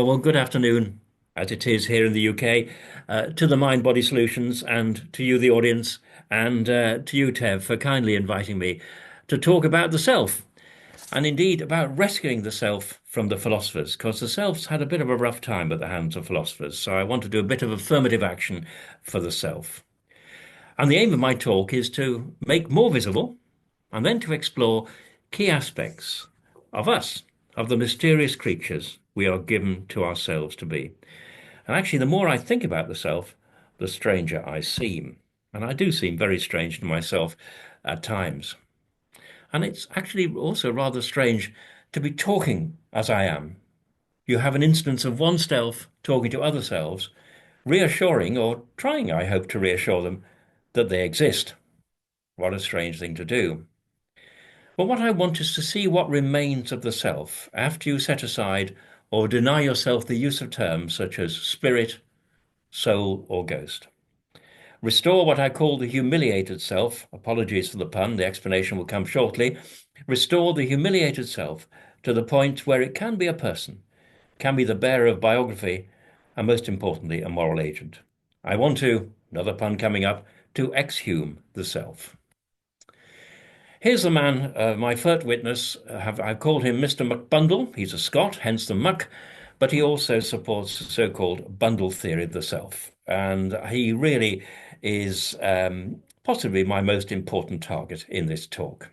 Oh, well, good afternoon, as it is here in the UK, to the Mind Body Solutions and to you, the audience, and to you, Tev, for kindly inviting me to talk about the self and indeed about rescuing the self from the philosophers, because the self's had a bit of a rough time at the hands of philosophers. So I want to do a bit of affirmative action for the self. And the aim of my talk is to make more visible and then to explore key aspects of us, of the mysterious creatures we are given to ourselves to be. And actually, the more I think about the self, the stranger I seem. And I do seem very strange to myself at times. And it's actually also rather strange to be talking as I am. You have an instance of one self talking to other selves, reassuring or trying, I hope, to reassure them that they exist. What a strange thing to do. But what I want is to see what remains of the self after you set aside or deny yourself the use of terms such as spirit, soul, or ghost. Restore what I call the humiliated self. Apologies for the pun, the explanation will come shortly. Restore the humiliated self to the point where it can be a person, can be the bearer of biography, and most importantly, a moral agent. I want to, another pun coming up, to exhume the self. Here's the man, my first witness. I've called him Mr. McBundle. He's a Scot, hence the muck, but he also supports the so-called bundle theory of the self. And he really is possibly my most important target in this talk.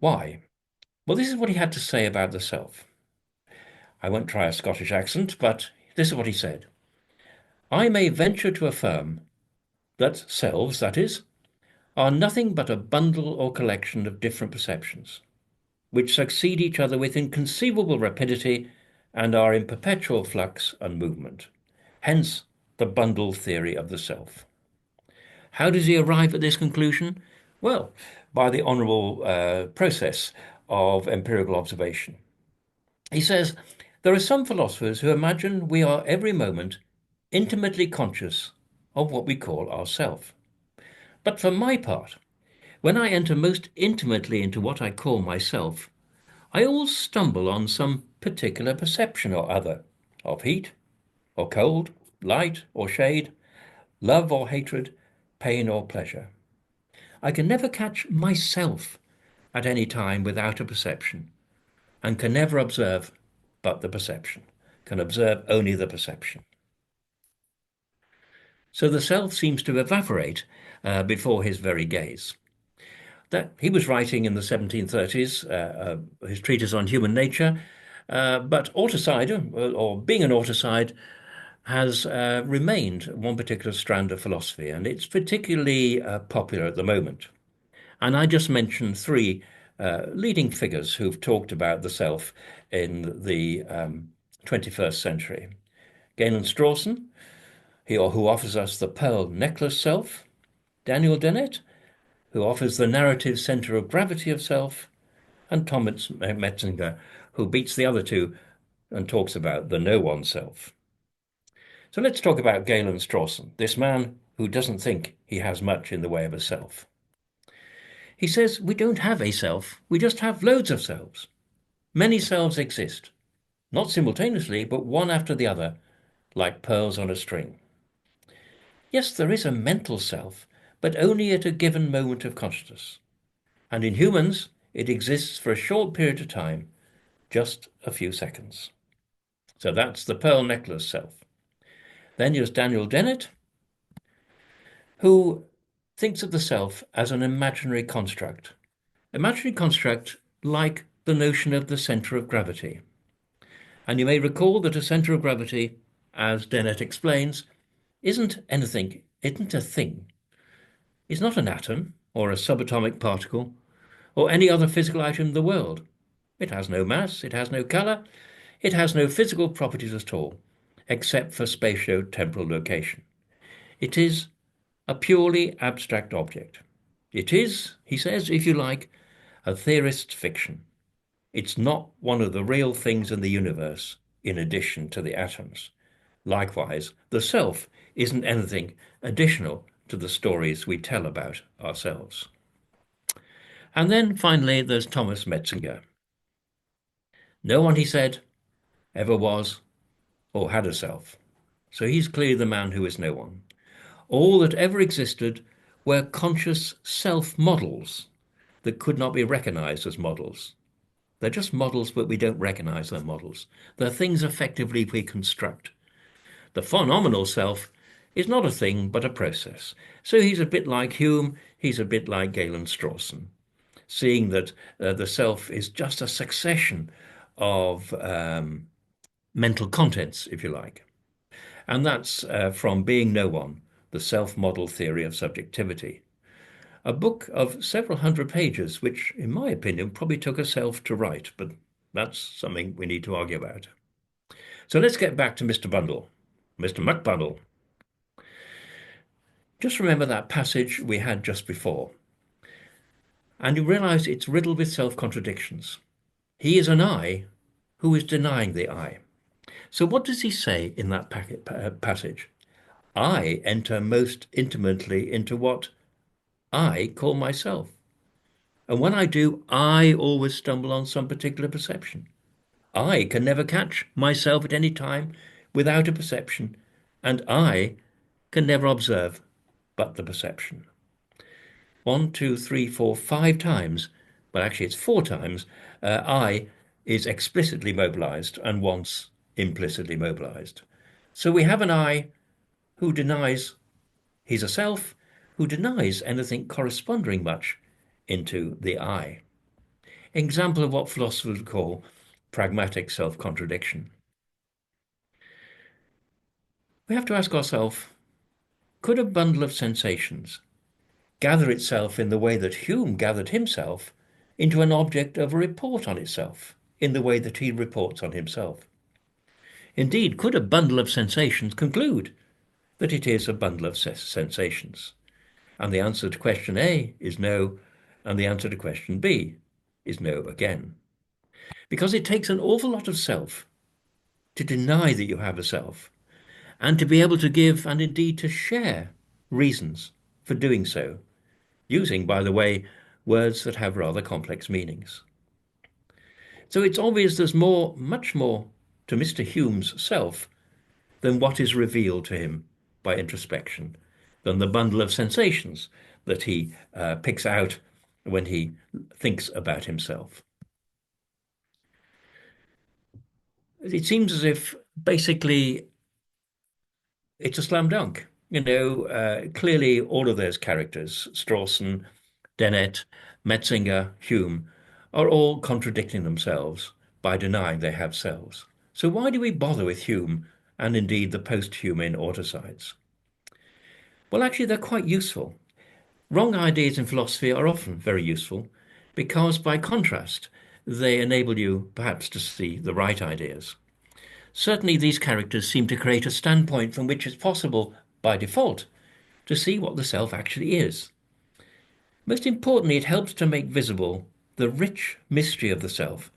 Why? Well, this is what he had to say about the self. I won't try a Scottish accent, but this is what he said. I may venture to affirm that selves, that is, are nothing but a bundle or collection of different perceptions, which succeed each other with inconceivable rapidity and are in perpetual flux and movement. Hence, the bundle theory of the self. How does he arrive at this conclusion? Well, by the honourable process of empirical observation. He says, there are some philosophers who imagine we are every moment intimately conscious of what we call ourself. But for my part, when I enter most intimately into what I call myself, I always stumble on some particular perception or other of heat or cold, light or shade, love or hatred, pain or pleasure. I can never catch myself at any time without a perception, and can never observe but the perception, can observe only the perception. So the self seems to evaporate before his very gaze. That he was writing in the 1730s, his treatise on human nature, but auticide, or being an auticide, has remained one particular strand of philosophy, and it's particularly popular at the moment. And I just mentioned three leading figures who've talked about the self in the 21st century. Galen Strawson, who offers us the pearl necklace self, Daniel Dennett, who offers the narrative center of gravity of self, and Thomas Metzinger, who beats the other two and talks about the no-one self. So let's talk about Galen Strawson, this man who doesn't think he has much in the way of a self. He says we don't have a self, we just have loads of selves. Many selves exist, not simultaneously, but one after the other, like pearls on a string. Yes, there is a mental self, but only at a given moment of consciousness. And in humans, it exists for a short period of time, just a few seconds. So that's the pearl necklace self. Then there's Daniel Dennett, who thinks of the self as an imaginary construct. Imaginary construct like the notion of the center of gravity. And you may recall that a center of gravity, as Dennett explains, isn't a thing. It's not an atom or a subatomic particle or any other physical item in the world. It has no mass, it has no color, it has no physical properties at all, except for spatio-temporal location. It is a purely abstract object. It is, he says, if you like, a theorist's fiction. It's not one of the real things in the universe, in addition to the atoms. Likewise, the self isn't anything additional to the stories we tell about ourselves. And then finally, there's Thomas Metzinger. No one, he said, ever was or had a self. So he's clearly the man who is no one. All that ever existed were conscious self-models that could not be recognized as models. They're just models, but we don't recognize they're models. They're things effectively we construct. The phenomenal self is not a thing, but a process. So he's a bit like Hume, he's a bit like Galen Strawson, seeing that the self is just a succession of mental contents, if you like. And that's from Being No One, the Self-Model Theory of Subjectivity. A book of several hundred pages, which, in my opinion, probably took a self to write, but that's something we need to argue about. So let's get back to Mr. Bundle, Mr. McBundle. Just remember that passage we had just before, and you realize it's riddled with self-contradictions. He is an I who is denying the I. So what does he say in that passage? I enter most intimately into what I call myself. And when I do, I always stumble on some particular perception. I can never catch myself at any time without a perception, and I can never observe but the perception. 1, 2, 3, 4, 5 times, but actually it's 4 times, I is explicitly mobilized and once implicitly mobilized. So we have an I who denies he's a self, who denies anything corresponding much into the I. Example of what philosophers would call pragmatic self-contradiction. We have to ask ourselves, could a bundle of sensations gather itself in the way that Hume gathered himself into an object of a report on itself, in the way that he reports on himself? Indeed, could a bundle of sensations conclude that it is a bundle of sensations? And the answer to question A is no, and the answer to question B is no again. Because it takes an awful lot of self to deny that you have a self, and to be able to give and indeed to share reasons for doing so, using, by the way, words that have rather complex meanings. So it's obvious there's much more to Mr. Hume's self than what is revealed to him by introspection, than the bundle of sensations that he picks out when he thinks about himself. It seems as if basically it's a slam dunk. Clearly all of those characters, Strawson, Dennett, Metzinger, Hume, are all contradicting themselves by denying they have selves. So why do we bother with Hume and indeed the post-Humean autosides? Well, actually, they're quite useful. Wrong ideas in philosophy are often very useful because, by contrast, they enable you perhaps to see the right ideas. Certainly, these characters seem to create a standpoint from which it's possible, by default, to see what the self actually is. Most importantly, it helps to make visible the rich mystery of the self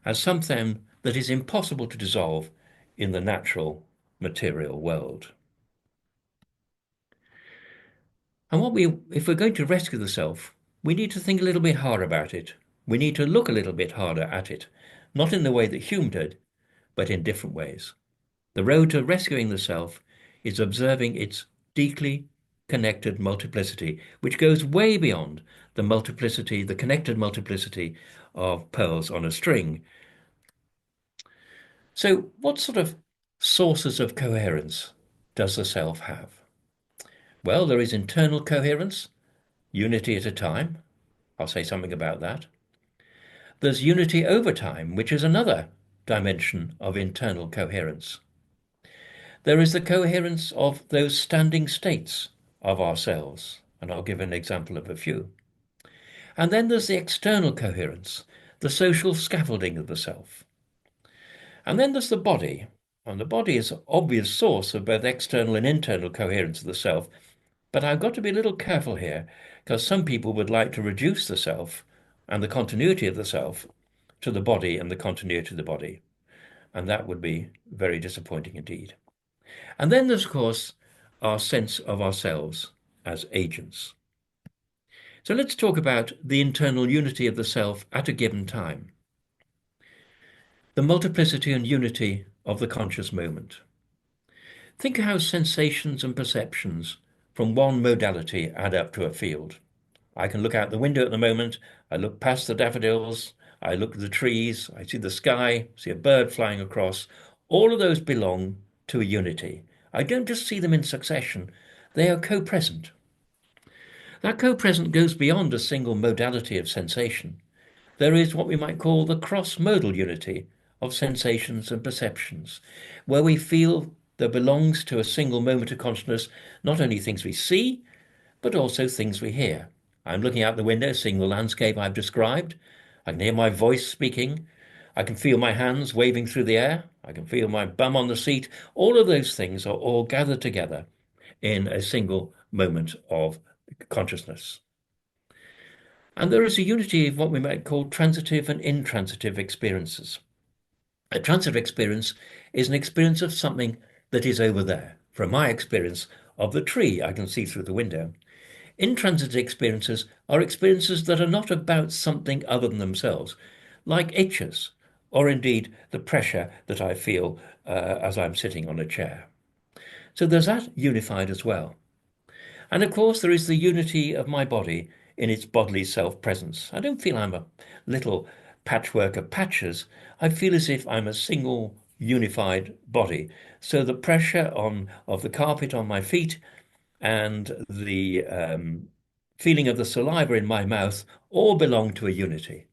as something that is impossible to dissolve in the natural material world. And if we're going to rescue the self, we need to think a little bit harder about it. We need to look a little bit harder at it, not in the way that Hume did, but in different ways. The road to rescuing the self is observing its deeply connected multiplicity, which goes way beyond the connected multiplicity of pearls on a string. So what sort of sources of coherence does the self have? Well, there is internal coherence, unity at a time. I'll say something about that. There's unity over time, which is another dimension of internal coherence. There is the coherence of those standing states of ourselves, and I'll give an example of a few. And then there's the external coherence, the social scaffolding of the self. And then there's the body, and the body is an obvious source of both external and internal coherence of the self. But I've got to be a little careful here, because some people would like to reduce the self and the continuity of the self to the body and the continuity of the body. And that would be very disappointing indeed. And then there's, of course, our sense of ourselves as agents. So let's talk about the internal unity of the self at a given time. the multiplicity and unity of the conscious moment. Think how sensations and perceptions from one modality add up to a field. I can look out the window at the moment, I look past the daffodils, I look at the trees, I see the sky, see a bird flying across. All of those belong to a unity. I don't just see them in succession, they are co-present. That co-present goes beyond a single modality of sensation. There is what we might call the cross-modal unity of sensations and perceptions, where we feel there belongs to a single moment of consciousness not only things we see, but also things we hear. I'm looking out the window, seeing the landscape I've described. I can hear my voice speaking. I can feel my hands waving through the air. I can feel my bum on the seat. All of those things are all gathered together in a single moment of consciousness. And there is a unity of what we might call transitive and intransitive experiences. A transitive experience is an experience of something that is over there. From my experience of the tree I can see through the window. Intransitive experiences are experiences that are not about something other than themselves, like itches, or indeed the pressure that I feel as I'm sitting on a chair. So there's that unified as well. And of course, there is the unity of my body in its bodily self-presence. I don't feel I'm a little patchwork of patches. I feel as if I'm a single unified body. So the pressure of the carpet on my feet and the feeling of the saliva in my mouth all belong to a unity.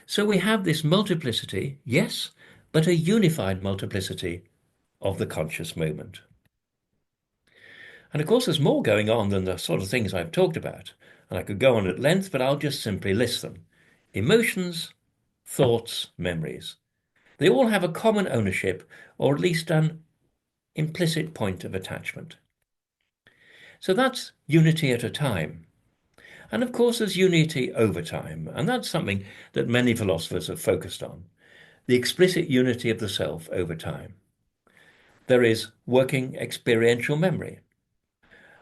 So we have this multiplicity, yes, but a unified multiplicity of the conscious moment. And of course, there's more going on than the sort of things I've talked about. And I could go on at length, but I'll just simply list them. Emotions, thoughts, memories. They all have a common ownership, or at least an implicit point of attachment. So that's unity at a time. And of course, there's unity over time. And that's something that many philosophers have focused on. The explicit unity of the self over time. There is working experiential memory.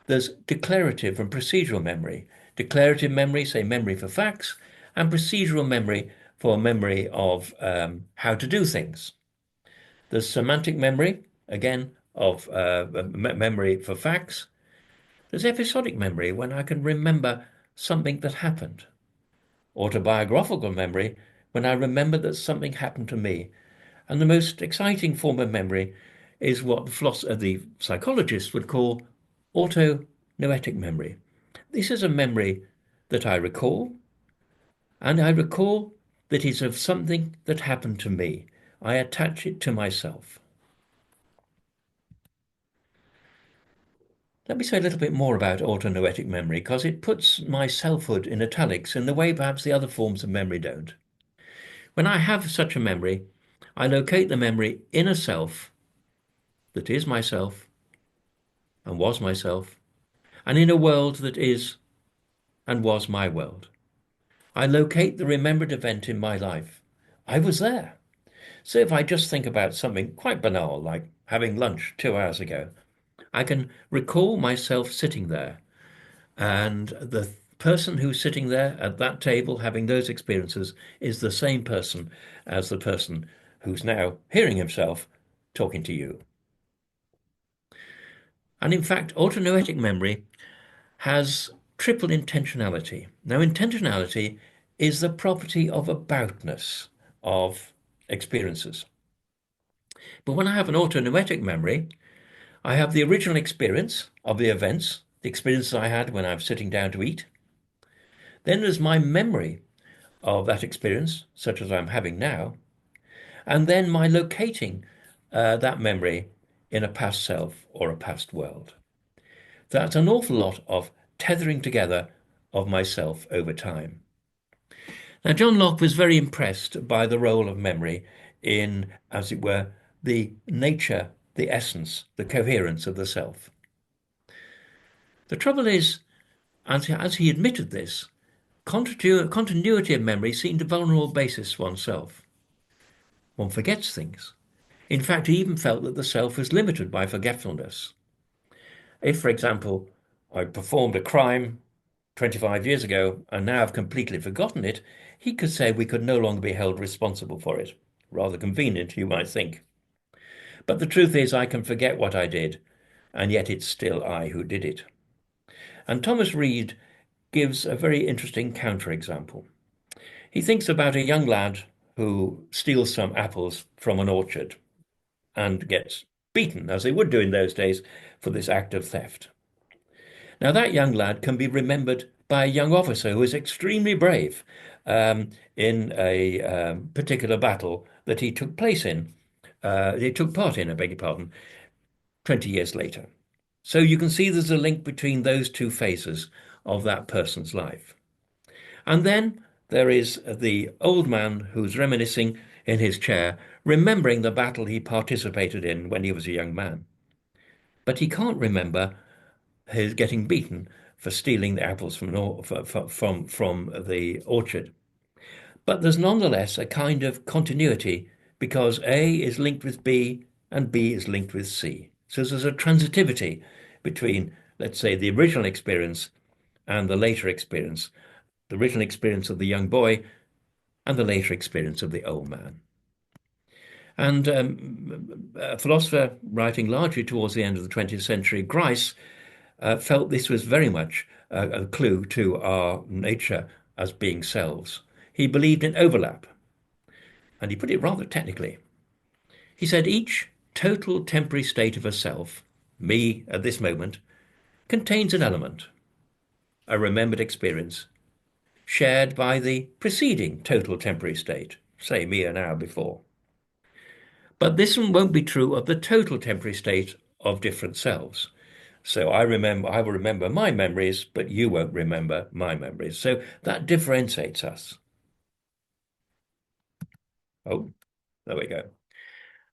There's declarative and procedural memory. Declarative memory, say memory for facts, and procedural memory for memory of how to do things. There's semantic memory, again, of memory for facts. There's episodic memory, when I can remember something that happened. Autobiographical memory, when I remember that something happened to me. And the most exciting form of memory is what the psychologists would call autonoetic memory. This is a memory that I recall, and I recall that is of something that happened to me. I attach it to myself. Let me say a little bit more about autonoetic memory, because it puts my selfhood in italics in the way perhaps the other forms of memory don't. When I have such a memory, I locate the memory in a self that is myself and was myself, and in a world that is and was my world. I locate the remembered event in my life. I was there. So if I just think about something quite banal, like having lunch 2 hours ago, I can recall myself sitting there, and the person who's sitting there at that table having those experiences is the same person as the person who's now hearing himself talking to you. And in fact, autonoetic memory has triple intentionality. Now, intentionality is the property of aboutness of experiences. But when I have an autonoetic memory, I have the original experience of the events, the experiences I had when I was sitting down to eat. Then there's my memory of that experience, such as I'm having now, and then my locating that memory in a past self or a past world. That's an awful lot of tethering together of myself over time. Now, John Locke was very impressed by the role of memory in, as it were, the nature, the essence, the coherence of the self. The trouble is, as he admitted this, continuity of memory seemed a vulnerable basis for oneself. One forgets things. In fact, he even felt that the self was limited by forgetfulness. If, for example, I performed a crime 25 years ago and now I've completely forgotten it, he could say we could no longer be held responsible for it. Rather convenient, you might think. But the truth is, I can forget what I did, and yet it's still I who did it. And Thomas Reid gives a very interesting counterexample. He thinks about a young lad who steals some apples from an orchard and gets beaten, as they would do in those days, for this act of theft. Now, that young lad can be remembered by a young officer who is extremely brave in a particular battle that he took place in. He took part in, I beg your pardon, 20 years later. So you can see there's a link between those two phases of that person's life. And then there is the old man who's reminiscing in his chair, remembering the battle he participated in when he was a young man. But he can't remember his getting beaten for stealing the apples from the orchard. But there's nonetheless a kind of continuity because A is linked with B and B is linked with C. So there's a transitivity between, let's say, the original experience and the later experience, the original experience of the young boy and the later experience of the old man. And a philosopher writing largely towards the end of the 20th century, Grice, felt this was very much a clue to our nature as being selves. He believed in overlap, and he put it rather technically. He said each total temporary state of a self, me at this moment, contains an element, a remembered experience, shared by the preceding total temporary state, say me an hour before. But this won't be true of the total temporary state of different selves. So I will remember my memories, but you won't remember my memories. So that differentiates us. Oh, there we go.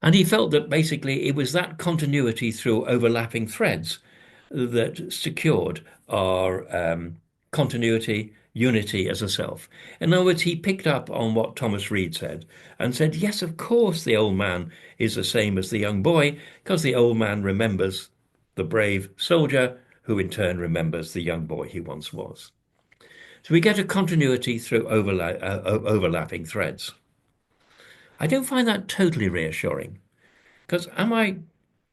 And he felt that basically it was that continuity through overlapping threads that secured our continuity, unity as a self. In other words, he picked up on what Thomas Reid said and said, yes, of course, the old man is the same as the young boy, because the old man remembers the brave soldier who in turn remembers the young boy he once was. So we get a continuity through overlapping threads. I don't find that totally reassuring, because am I,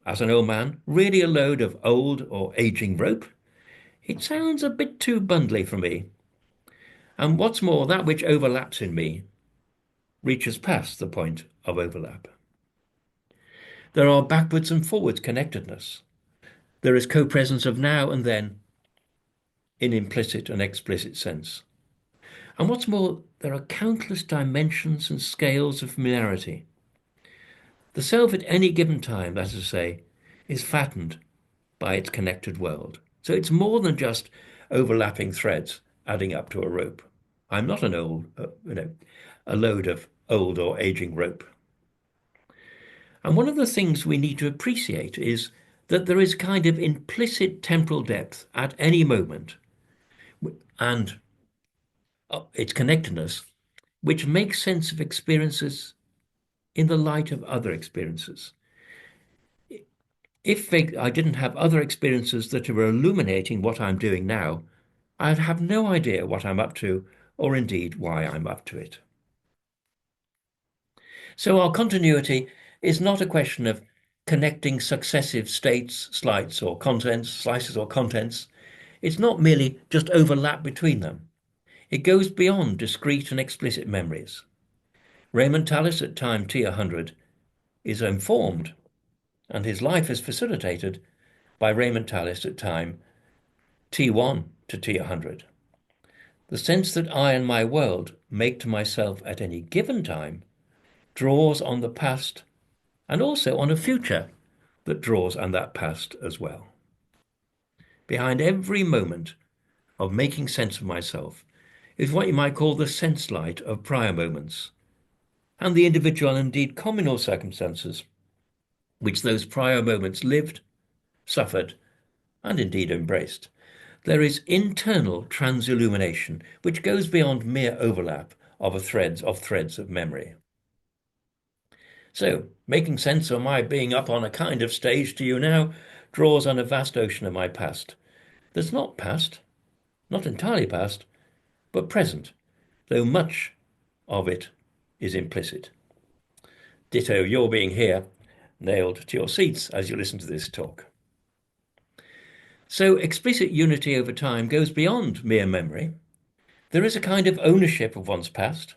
as an old man, really a load of old or aging rope? It sounds a bit too bundly for me. And what's more, that which overlaps in me reaches past the point of overlap. There are backwards and forwards connectedness. There is co-presence of now and then in implicit and explicit sense. And what's more, there are countless dimensions and scales of familiarity. The self at any given time, that is to say, is fattened by its connected world. So it's more than just overlapping threads adding up to a rope. I'm not an old, a load of old or aging rope. And one of the things we need to appreciate is that there is kind of implicit temporal depth at any moment and its connectedness, which makes sense of experiences in the light of other experiences. If I didn't have other experiences that were illuminating what I'm doing now, I'd have no idea what I'm up to, or indeed why I'm up to it. So our continuity is not a question of connecting successive states, slices or contents. It's not merely just overlap between them. It goes beyond discrete and explicit memories. Raymond Tallis at time T100 is informed, and his life is facilitated by Raymond Tallis at time T1 to T100. The sense that I and my world make to myself at any given time draws on the past and also on a future that draws on that past as well. Behind every moment of making sense of myself is what you might call the sense light of prior moments and the individual and indeed communal circumstances which those prior moments lived, suffered, and indeed embraced. There is internal transillumination which goes beyond mere overlap of threads of memory. So, making sense of my being up on a kind of stage to you now draws on a vast ocean of my past. That's not past, not entirely past, but present, though much of it is implicit. Ditto your being here, nailed to your seats as you listen to this talk. So explicit unity over time goes beyond mere memory. There is a kind of ownership of one's past.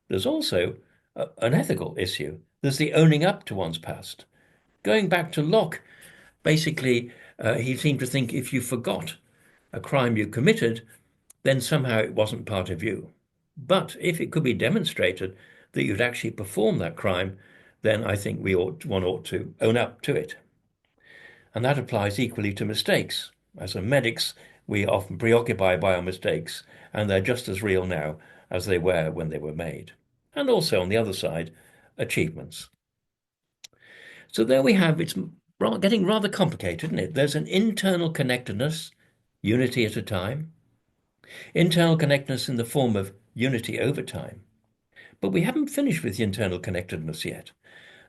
There's also an ethical issue. There's the owning up to one's past. Going back to Locke, basically, he seemed to think if you forgot a crime you committed, then somehow it wasn't part of you. But if it could be demonstrated that you'd actually performed that crime, then I think one ought to own up to it. And that applies equally to mistakes. As medics, we are often preoccupied by our mistakes, and they're just as real now as they were when they were made. And also, on the other side, achievements. So there we have, it's getting rather complicated, isn't it? There's an internal connectedness, unity at a time, internal connectedness in the form of unity over time. But we haven't finished with the internal connectedness yet.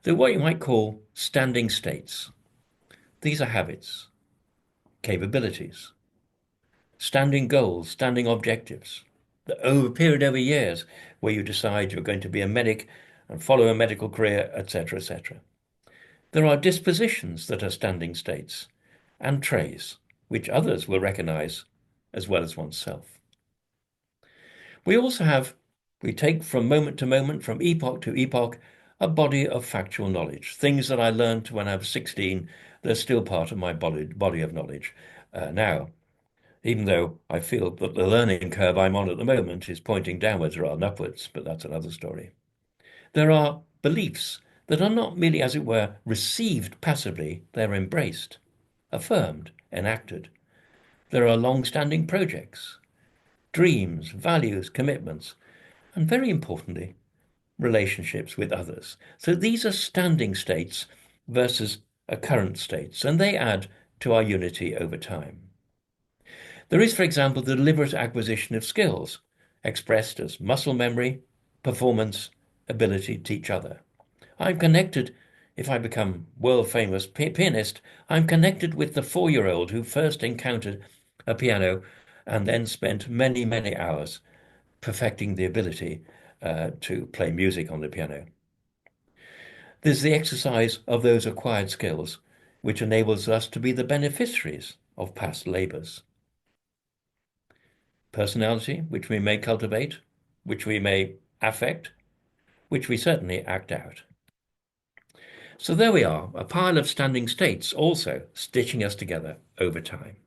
They're what you might call standing states. These are habits, capabilities, standing goals, standing objectives, over a period over years where you decide you're going to be a medic and follow a medical career, etc., etc. There are dispositions that are standing states and traits which others will recognize as well as oneself. We take from moment to moment, from epoch to epoch, a body of factual knowledge. Things that I learned when I was 16, they're still part of my body of knowledge now, even though I feel that the learning curve I'm on at the moment is pointing downwards rather than upwards, but that's another story. There are beliefs that are not merely, as it were, received passively, they're embraced, affirmed, enacted. There are long-standing projects, dreams, values, commitments, and very importantly, relationships with others. So these are standing states versus current states, and they add to our unity over time. There is, for example, the deliberate acquisition of skills, expressed as muscle memory, performance, ability to teach other. I'm connected, if I become world-famous pianist, I'm connected with the 4-year-old who first encountered a piano and then spent many, many hours perfecting the ability to play music on the piano. There's the exercise of those acquired skills, which enables us to be the beneficiaries of past labours. Personality, which we may cultivate, which we may affect, which we certainly act out. So there we are, a pile of standing states also stitching us together over time.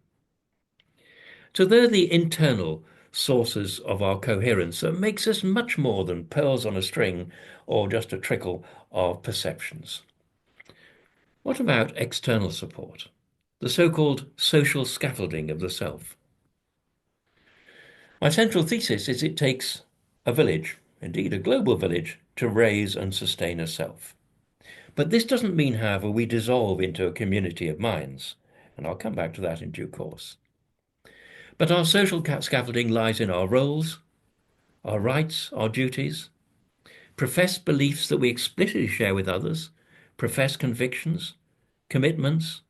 So they're the internal sources of our coherence that makes us much more than pearls on a string or just a trickle of perceptions. What about external support? The so-called social scaffolding of the self. My central thesis is it takes a village, indeed a global village, to raise and sustain a self. But this doesn't mean, however, we dissolve into a community of minds, and I'll come back to that in due course. But our social scaffolding lies in our roles, our rights, our duties, professed beliefs that we explicitly share with others, professed convictions, commitments,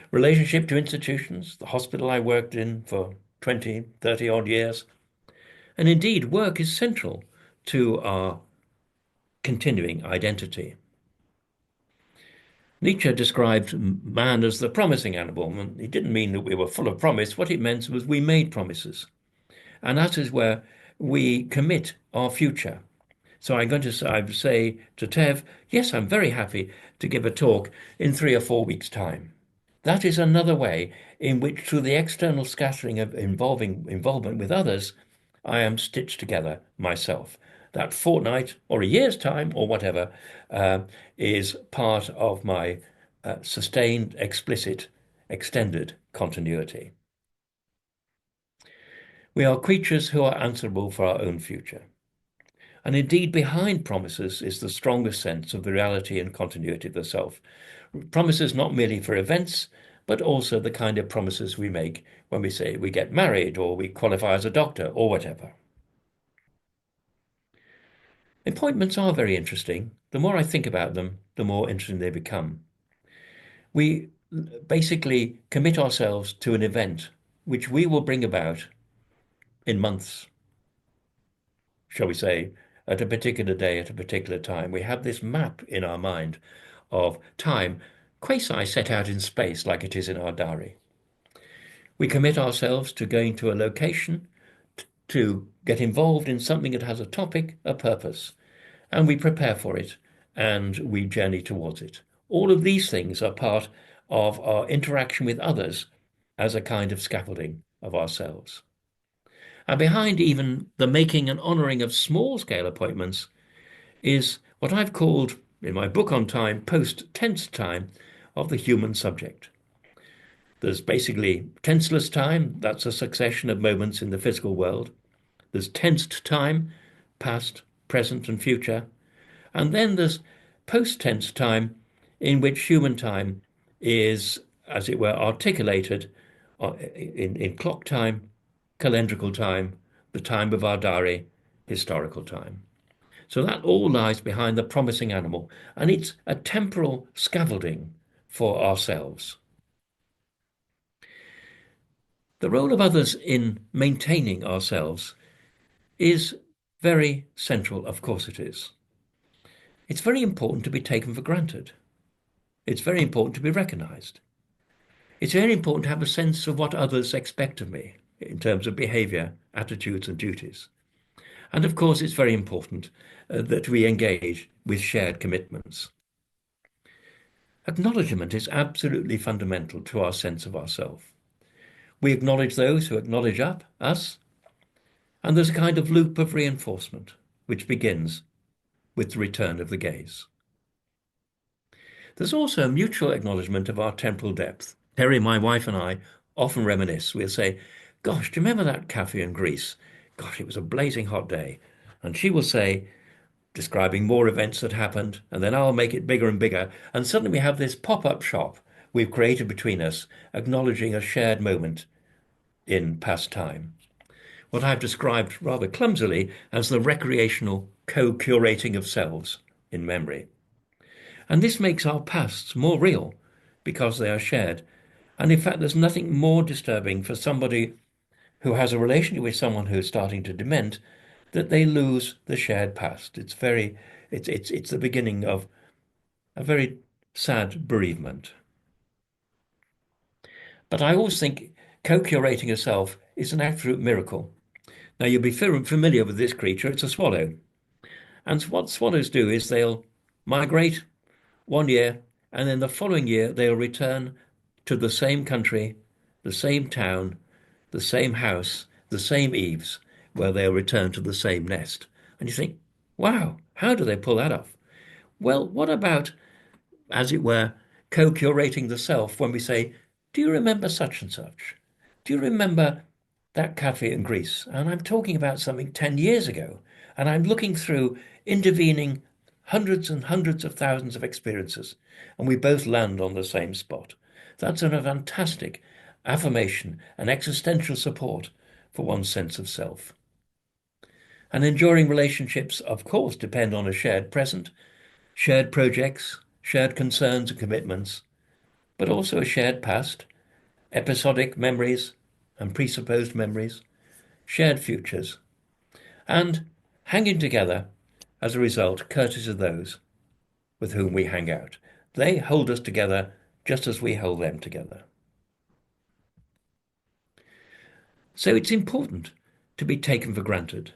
relationship to institutions, the hospital I worked in for 20, 30 odd years. And indeed, work is central to our continuing identity. Nietzsche described man as the promising animal, and he didn't mean that we were full of promise. What it meant was we made promises. And that is where we commit our future. So I'm going to say to Tev, yes, I'm very happy to give a talk in 3 or 4 weeks' time. That is another way in which, through the external scattering of involvement with others, I am stitched together myself. That fortnight or a year's time or whatever is part of my sustained, explicit, extended continuity. We are creatures who are answerable for our own future. And indeed, behind promises is the strongest sense of the reality and continuity of the self. Promises not merely for events, but also the kind of promises we make when we say we get married or we qualify as a doctor or whatever. Appointments are very interesting. The more I think about them, the more interesting they become. We basically commit ourselves to an event which we will bring about in months, shall we say, at a particular day, at a particular time. We have this map in our mind of time, quasi set out in space like it is in our diary. We commit ourselves to going to a location, to get involved in something that has a topic, a purpose, and we prepare for it and we journey towards it. All of these things are part of our interaction with others as a kind of scaffolding of ourselves. And behind even the making and honouring of small-scale appointments is what I've called, in my book on time, post-tense time of the human subject. There's basically tenseless time, that's a succession of moments in the physical world. There's tensed time, past, present, and future. And then there's post-tense time, in which human time is, as it were, articulated in clock time, calendrical time, the time of our diary, historical time. So that all lies behind the promising animal, and it's a temporal scaffolding for ourselves. The role of others in maintaining ourselves is very central, of course it is. It's very important to be taken for granted. It's very important to be recognised. It's very important to have a sense of what others expect of me in terms of behaviour, attitudes and duties. And of course, it's very important that we engage with shared commitments. Acknowledgement is absolutely fundamental to our sense of ourself. We acknowledge those who acknowledge us, and there's a kind of loop of reinforcement which begins with the return of the gaze. There's also a mutual acknowledgement of our temporal depth. Terry, my wife, and I often reminisce. We'll say, gosh, do you remember that cafe in Greece? Gosh, it was a blazing hot day. And she will say, describing more events that happened, and then I'll make it bigger and bigger. And suddenly we have this pop-up shop we've created between us, acknowledging a shared moment in past time. What I've described rather clumsily as the recreational co-curating of selves in memory. And this makes our pasts more real because they are shared. And in fact, there's nothing more disturbing for somebody who has a relationship with someone who's starting to dement that they lose the shared past. It's the beginning of a very sad bereavement. But I always think co-curating a self is an absolute miracle. Now, you'll be familiar with this creature. It's a swallow. And what swallows do is they'll migrate 1 year, and then the following year they'll return to the same country, the same town, the same house, the same eaves, where they'll return to the same nest. And you think, wow, how do they pull that off? Well, what about, as it were, co-curating the self when we say, do you remember such and such? Do you remember that cafe in Greece? And I'm talking about something 10 years ago, and I'm looking through intervening hundreds and hundreds of thousands of experiences, and we both land on the same spot. That's a fantastic affirmation and existential support for one's sense of self. And enduring relationships, of course, depend on a shared present, shared projects, shared concerns and commitments, but also a shared past, episodic memories and presupposed memories, shared futures, and hanging together as a result, courtesy of those with whom we hang out. They hold us together just as we hold them together. So it's important to be taken for granted,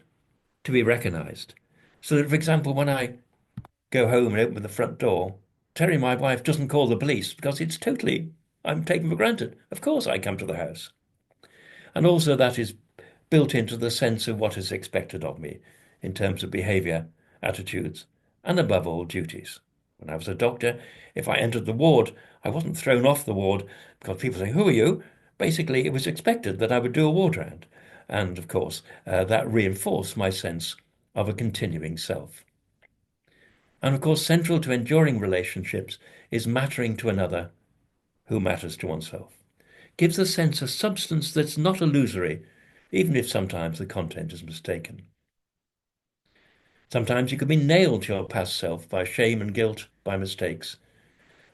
to be recognised. So that, for example, when I go home and open the front door, Terry, my wife, doesn't call the police because I'm taken for granted. Of course I come to the house. And also that is built into the sense of what is expected of me in terms of behaviour, attitudes, and above all, duties. When I was a doctor, if I entered the ward, I wasn't thrown off the ward because people say, who are you? Basically, it was expected that I would do a ward round. And of course, that reinforced my sense of a continuing self. And of course, central to enduring relationships is mattering to another who matters to oneself. Gives a sense of substance that's not illusory, even if sometimes the content is mistaken. Sometimes you could be nailed to your past self by shame and guilt, by mistakes.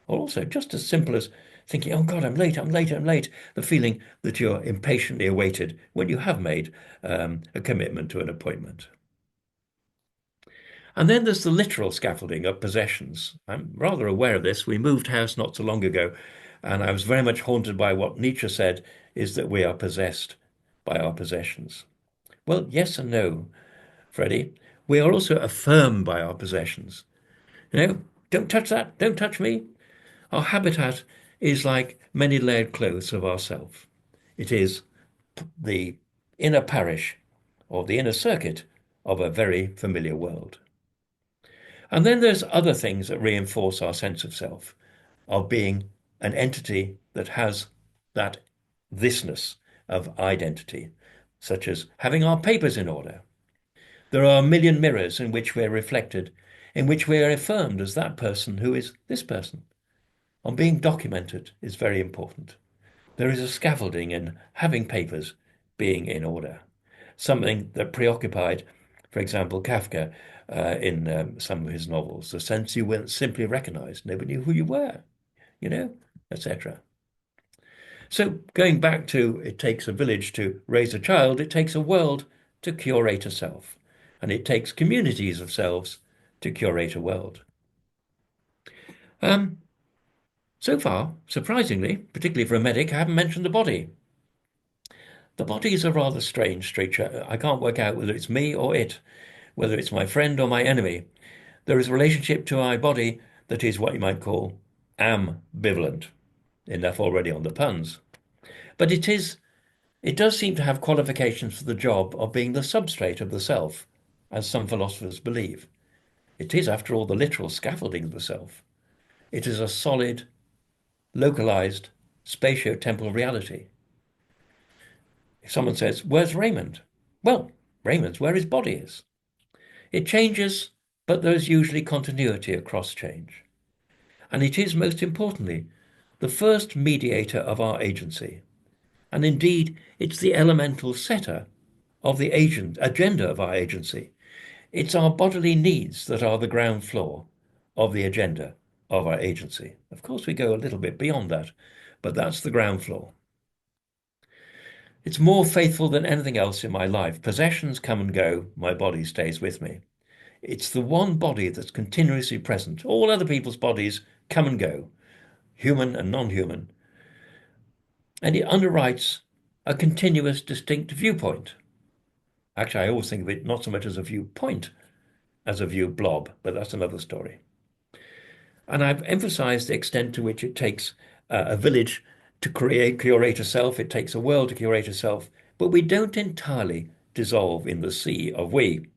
Or also just as simple as thinking, oh God, I'm late, I'm late, I'm late. The feeling that you're impatiently awaited when you have made a commitment to an appointment. And then there's the literal scaffolding of possessions. I'm rather aware of this. We moved house not so long ago, and I was very much haunted by what Nietzsche said is that we are possessed by our possessions. Well, yes and no, Freddie. We are also affirmed by our possessions. You know, don't touch that, don't touch me. Our habitat is like many layered clothes of ourself. It is the inner parish or the inner circuit of a very familiar world. And then there's other things that reinforce our sense of self, of being an entity that has that thisness of identity, such as having our papers in order. There are a million mirrors in which we're reflected, in which we are affirmed as that person who is this person. On being documented is very important. There is a scaffolding in having papers being in order, something that preoccupied, for example, Kafka in some of his novels, the sense you weren't simply recognized, nobody knew who you were, you know, etc. So going back to it takes a village to raise a child, it takes a world to curate a self, and it takes communities of selves to curate a world. Um, so far, surprisingly, particularly for a medic, I haven't mentioned the body. The body is a rather strange creature. I can't work out whether it's me or it, whether it's my friend or my enemy. There is a relationship to my body that is what you might call ambivalent. Enough already on the puns. But it does seem to have qualifications for the job of being the substrate of the self, as some philosophers believe. It is, after all, the literal scaffolding of the self. It is a solid, localized, spatio-temporal reality. If someone says, "Where's Raymond?" Well, Raymond's where his body is. It changes, but there's usually continuity across change. And it is, most importantly, the first mediator of our agency. And indeed, it's the elemental setter of the agenda of our agency. It's our bodily needs that are the ground floor of the agenda of our agency. Of course, we go a little bit beyond that, but that's the ground floor. It's more faithful than anything else in my life. Possessions come and go, my body stays with me. It's the one body that's continuously present. All other people's bodies come and go, human and non-human. And it underwrites a continuous, distinct viewpoint. Actually, I always think of it not so much as a viewpoint as a view blob, but that's another story. And I've emphasized the extent to which it takes a village to curate a self, it takes a world to curate a self, but we don't entirely dissolve in the sea of we.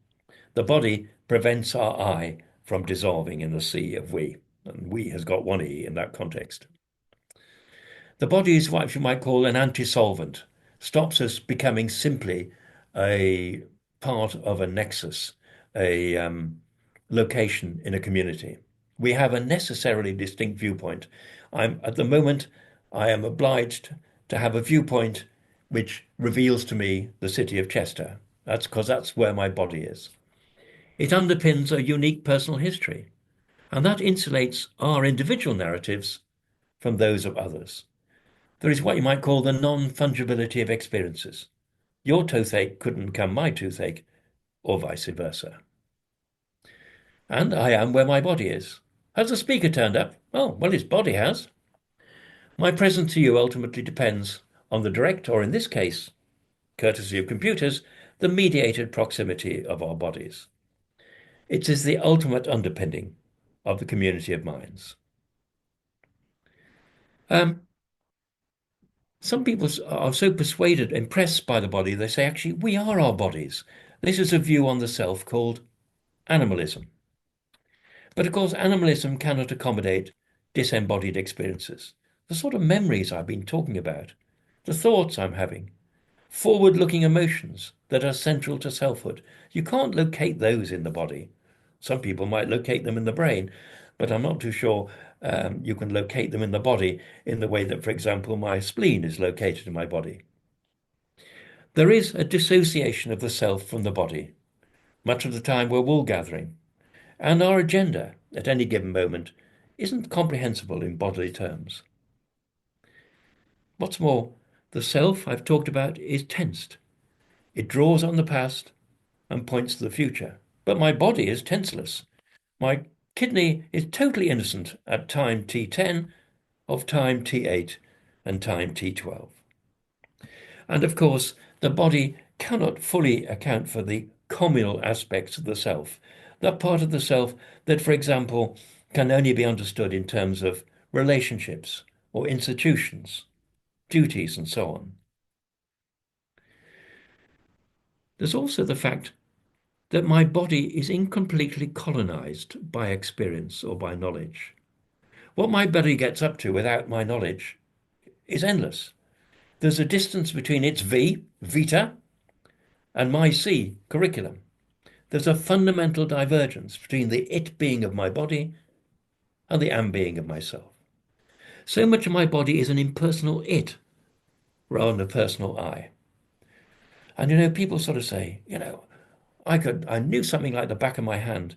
The body prevents our I from dissolving in the sea of we, and we has got one E in that context. The body is what you might call an anti-solvent, stops us becoming simply a part of a nexus, a location in a community. We have a necessarily distinct viewpoint. At the moment, I am obliged to have a viewpoint which reveals to me the city of Chester. That's because that's where my body is. It underpins a unique personal history, and that insulates our individual narratives from those of others. There is what you might call the non-fungibility of experiences. Your toothache couldn't become my toothache, or vice versa. And I am where my body is. Has the speaker turned up? Oh, well, his body has. My presence to you ultimately depends on the direct, or in this case, courtesy of computers, the mediated proximity of our bodies. It is the ultimate underpinning of the community of minds. Some people are so persuaded, impressed by the body, they say, actually, we are our bodies. This is a view on the self called animalism. But of course, animalism cannot accommodate disembodied experiences, the sort of memories I've been talking about, the thoughts I'm having, forward-looking emotions that are central to selfhood. You can't locate those in the body. Some people might locate them in the brain, but I'm not too sure you can locate them in the body in the way that, for example, my spleen is located in my body. There is a dissociation of the self from the body. Much of the time we're wool gathering, and our agenda at any given moment isn't comprehensible in bodily terms. What's more, the self I've talked about is tensed. It draws on the past and points to the future, but my body is tenseless. My kidney is totally innocent at time t10 of time t8 and time t12. And of course, the body cannot fully account for the communal aspects of the self, that part of the self that, for example, can only be understood in terms of relationships or institutions, duties, and so on. There's also the fact that my body is incompletely colonized by experience or by knowledge. What my body gets up to without my knowledge is endless. There's a distance between its V, vita, and my C, curriculum. There's a fundamental divergence between the it being of my body and the am being of myself. So much of my body is an impersonal it rather than a personal I. And people sort of say, I knew something like the back of my hand,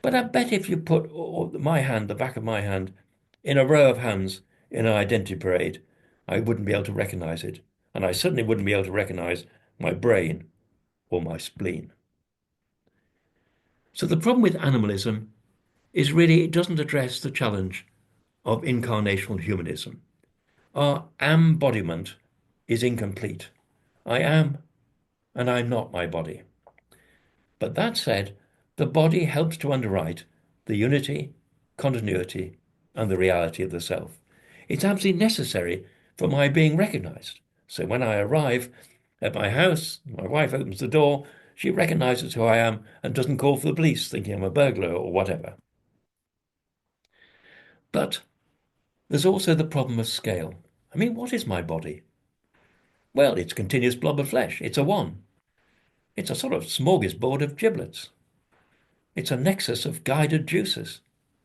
but I bet if you put my hand, the back of my hand, in a row of hands in an identity parade, I wouldn't be able to recognize it. And I certainly wouldn't be able to recognize my brain or my spleen. So the problem with animalism is really it doesn't address the challenge of incarnational humanism. Our embodiment is incomplete. I am, and I'm not my body. But that said, the body helps to underwrite the unity, continuity, and the reality of the self. It's absolutely necessary for my being recognized. So when I arrive at my house, my wife opens the door, she recognizes who I am and doesn't call for the police thinking I'm a burglar or whatever. But there's also the problem of scale. I mean, what is my body? Well, it's a continuous blob of flesh. It's a one. It's a sort of smorgasbord of giblets. It's a nexus of guided juices.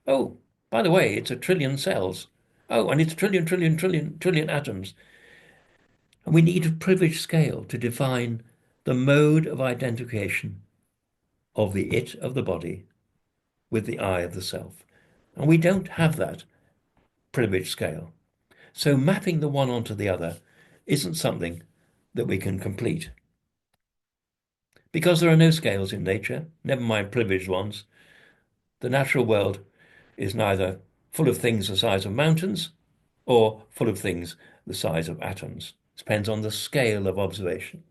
Oh, by the way, it's a trillion cells. Oh, and it's trillion atoms. And we need a privileged scale to define the mode of identification of the it of the body with the I of the self. And we don't have that privileged scale. So mapping the one onto the other isn't something that we can complete. Because there are no scales in nature, never mind privileged ones, the natural world is neither full of things the size of mountains or full of things the size of atoms. It depends on the scale of observation.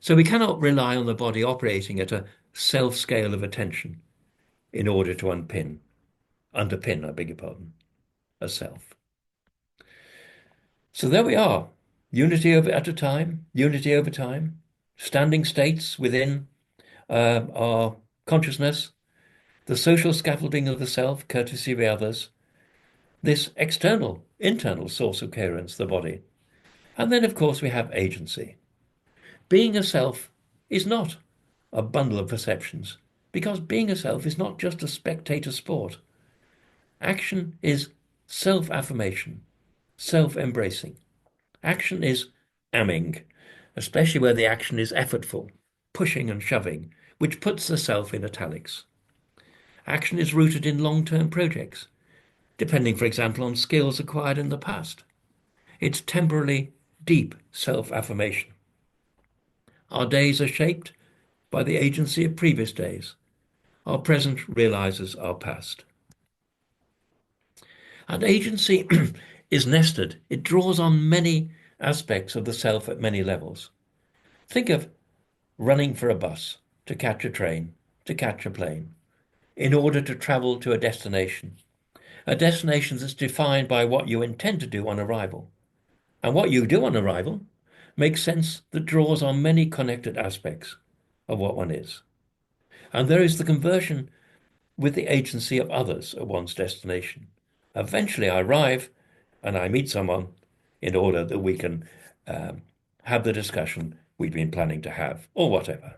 So we cannot rely on the body operating at a self scale of attention in order to underpin, I beg your pardon, a self. So there we are, unity at a time, unity over time, standing states within our consciousness, the social scaffolding of the self, courtesy of the others, this external, internal source of coherence, the body. And then, of course, we have agency. Being a self is not a bundle of perceptions, because being a self is not just a spectator sport. Action is self-affirmation, self-embracing. Action is amming, especially where the action is effortful, pushing and shoving, which puts the self in italics. Action is rooted in long-term projects, depending, for example, on skills acquired in the past. It's temporally deep self-affirmation. Our days are shaped by the agency of previous days. Our present realizes our past. And agency is nested. It draws on many aspects of the self at many levels. Think of running for a bus, to catch a train, to catch a plane, in order to travel to a destination that's defined by what you intend to do on arrival. And what you do on arrival makes sense that draws on many connected aspects of what one is. And there is the conversion with the agency of others at one's destination. Eventually I arrive and I meet someone in order that we can have the discussion we've been planning to have, or whatever.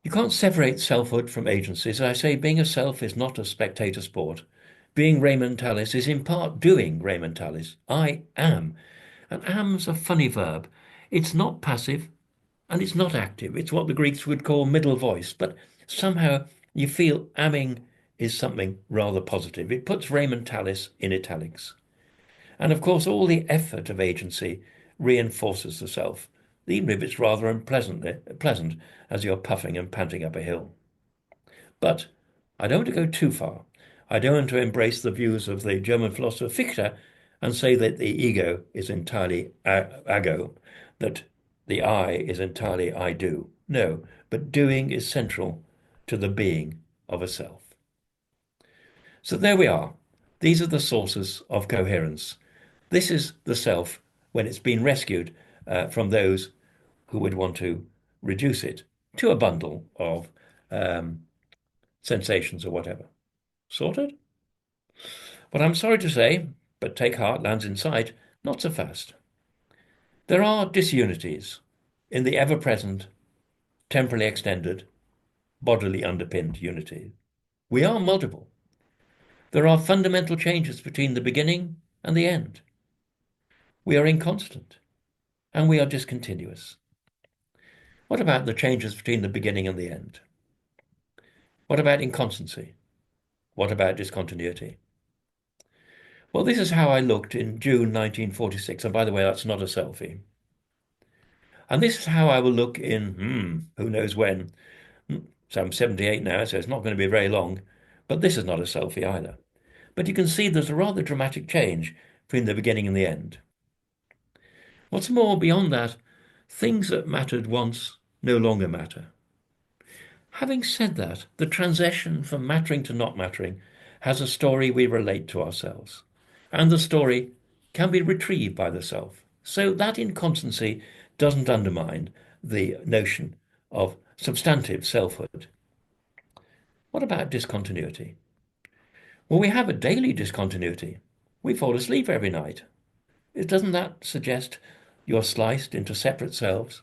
You can't separate selfhood from agency. As I say, being a self is not a spectator sport. Being Raymond Tallis is in part doing Raymond Tallis. I am. And am's a funny verb. It's not passive and it's not active. It's what the Greeks would call middle voice. But somehow you feel amming is something rather positive. It puts Raymond Tallis in italics. And of course, all the effort of agency reinforces the self. even if it's rather pleasant as you're puffing and panting up a hill. But I don't want to go too far. I don't want to embrace the views of the German philosopher Fichte and say that the ego is entirely ago, that the I is entirely I do. No, but doing is central to the being of a self. So there we are. These are the sources of coherence. This is the self when it's been rescued from those who would want to reduce it to a bundle of sensations or whatever. Sorted? But I'm sorry to say, but take heart, lands in sight, not so fast. There are disunities in the ever-present, temporally extended, bodily underpinned unity. We are multiple. There are fundamental changes between the beginning and the end. We are inconstant, and we are discontinuous. What about the changes between the beginning and the end? What about inconstancy? What about discontinuity? Well, this is how I looked in June 1946. And by the way, that's not a selfie. And this is how I will look in, who knows when. So I'm 78 now, so it's not going to be very long. But this is not a selfie either. But you can see there's a rather dramatic change between the beginning and the end. What's more, beyond that, things that mattered once no longer matter. Having said that, the transition from mattering to not mattering has a story we relate to ourselves. And the story can be retrieved by the self. So that inconstancy doesn't undermine the notion of substantive selfhood. What about discontinuity? Well, we have a daily discontinuity. We fall asleep every night. Doesn't that suggest you're sliced into separate selves?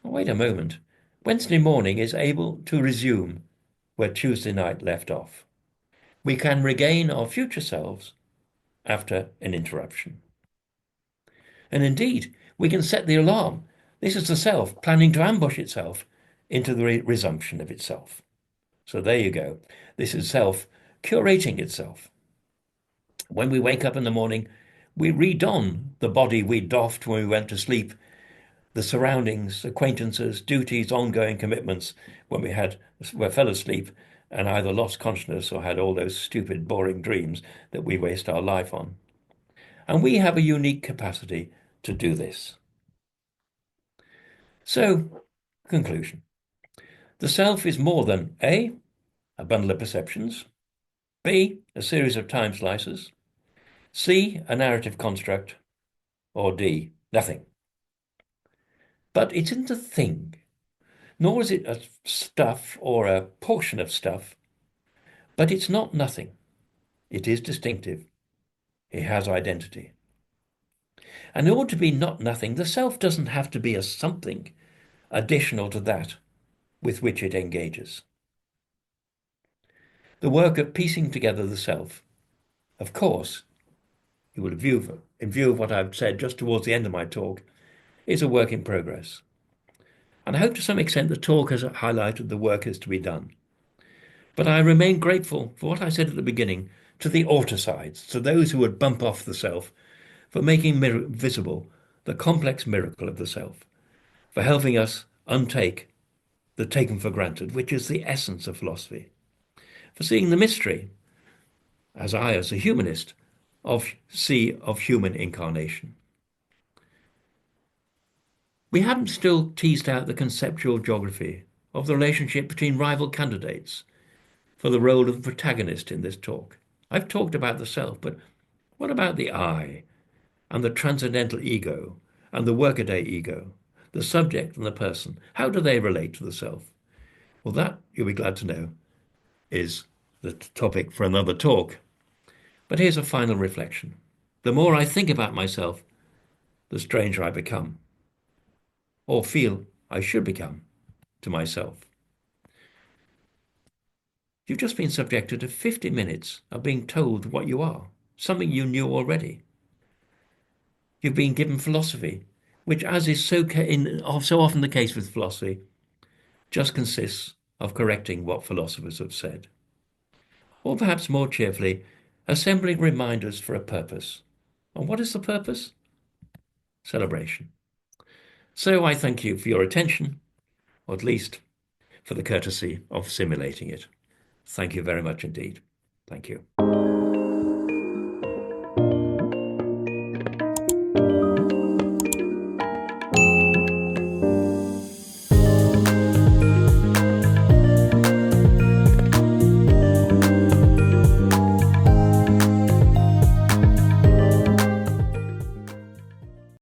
Oh, wait a moment. Wednesday morning is able to resume where Tuesday night left off. We can regain our future selves after an interruption. And indeed, we can set the alarm. This is the self planning to ambush itself into the resumption of itself. So there you go. This is self curating itself. When we wake up in the morning, we redon the body we doffed when we went to sleep, the surroundings, acquaintances, duties, ongoing commitments when we fell asleep and either lost consciousness or had all those stupid, boring dreams that we waste our life on. And we have a unique capacity to do this. So, conclusion. The self is more than A, a bundle of perceptions, B, a series of time slices, C, a narrative construct, or D, nothing. But it isn't a thing, nor is it a stuff or a portion of stuff, but it's not nothing. It is distinctive. It has identity. And in order to be not nothing, the self doesn't have to be a something additional to that with which it engages. The work of piecing together the self, of course, you will view in view of what I've said just towards the end of my talk, is a work in progress. And I hope to some extent the talk has highlighted the work is to be done. But I remain grateful for what I said at the beginning to the autocides, to those who would bump off the self, for making visible the complex miracle of the self, for helping us untake the taken for granted, which is the essence of philosophy, for seeing the mystery, as a humanist, of human incarnation. We haven't still teased out the conceptual geography of the relationship between rival candidates for the role of the protagonist in this talk. I've talked about the self, but what about the I and the transcendental ego and the workaday ego, the subject and the person? How do they relate to the self? Well, that, you'll be glad to know, is the topic for another talk. But here's a final reflection. The more I think about myself, the stranger I become, or feel I should become, to myself. You've just been subjected to 50 minutes of being told what you are, something you knew already. You've been given philosophy, which, as is so often the case with philosophy, just consists of correcting what philosophers have said. Or perhaps more cheerfully, assembling reminders for a purpose. And what is the purpose? Celebration. So I thank you for your attention, or at least for the courtesy of simulating it. Thank you very much indeed. Thank you.